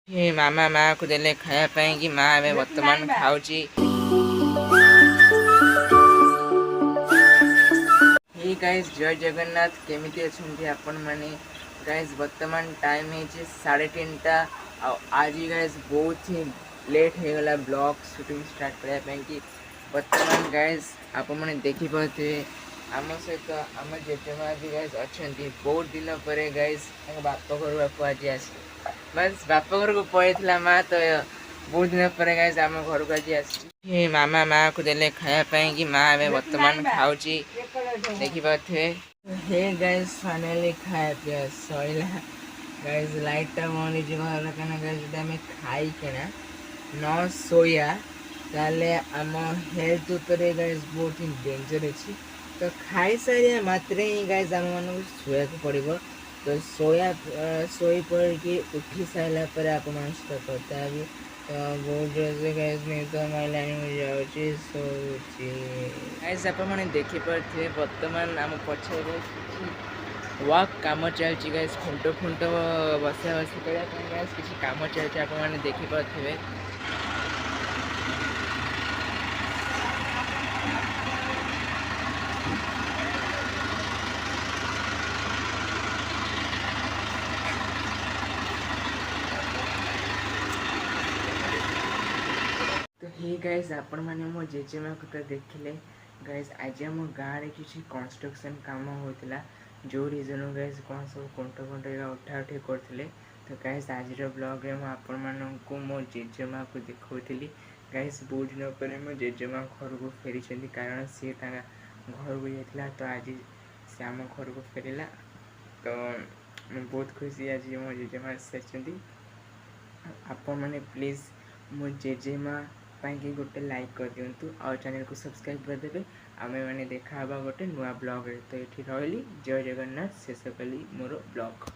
ମାମା ମାଆକୁ ଦେଲେ ଖାଇବା ପାଇଁ କି ମା ଏବେ ବର୍ତ୍ତମାନ ଖାଉଛି। हे गाइस जय जगन्नाथ केमिति अछंती आपण माने गाइस वर्तमान टाइम है 3:30 आज गाइस बहुत ही लेट हो गला ब्लॉग शूटिंग स्टार्ट करया ପାଇଁ कि वर्तमान गाइस आपण माने देखि पाते आम सहित आम जेजेमा भी गाइस अछंती बहुत दिन पर गाइस बाप घर बापू आज आस बस बाप घर को पळेथिला मा तो बहुत दिन पर गाइस आम घर को आज आसी मामा माँ को देले खाया ପାଇଁ कि माँ ଏବେ ବର୍ତ୍ତମାନ ଖାଉଛି देखी पाथे। हे गाइस फाइनली खाया पिया सइला गाइस लाइट टा बंद हो गला काना गाइस जदि हमें खाई केना न सोया ताले आम हेल्थ ऊपर गाइस बहुत ही डेंजर अछि तो खाई सारिया मात्रे ही गाइस आम मन सोया को पड़िबो तो सोया सोई पड़ के उठी साइला पर आपण सहित करता भी तो बहुत जैसे गाइस नहीं तो हमारे लाइन में जाऊँगी सोची गाइस आप मैंने देखी पारे वर्तमान आम पछे वाक कम चलती गाइस खुंट खुंट बसा बसी करने गाइस किसी कम चलती आप मैंने देखी पारे। तो हे गाइस आपण मैंने मो जेजेमा को तो देखिले गाइस आज आम गाँव किसी कंस्ट्रक्शन काम होता जो रीजन गाइस कौन सब कुंट कुंट उठा उठी करते तो गाइस आज ब्लॉग में आपण मानू मो जेजेमा को देखी गाइस बहुत दिन पर मो जेजेमा घर को फेरी कारण सी घर को जाता तो आज से आम घर को फेरला तो बहुत खुशी आज मो जेजेमा आसी आपण मैंने प्लीज मो जेजेमा कि गोटे लाइक कर दिंतु और चैनल को सब्सक्राइब करदे आम मैंने देखा गोटे नुआ ब्लॉग तो ये रही जय जगन्नाथ शेष कली मोर ब्लॉग।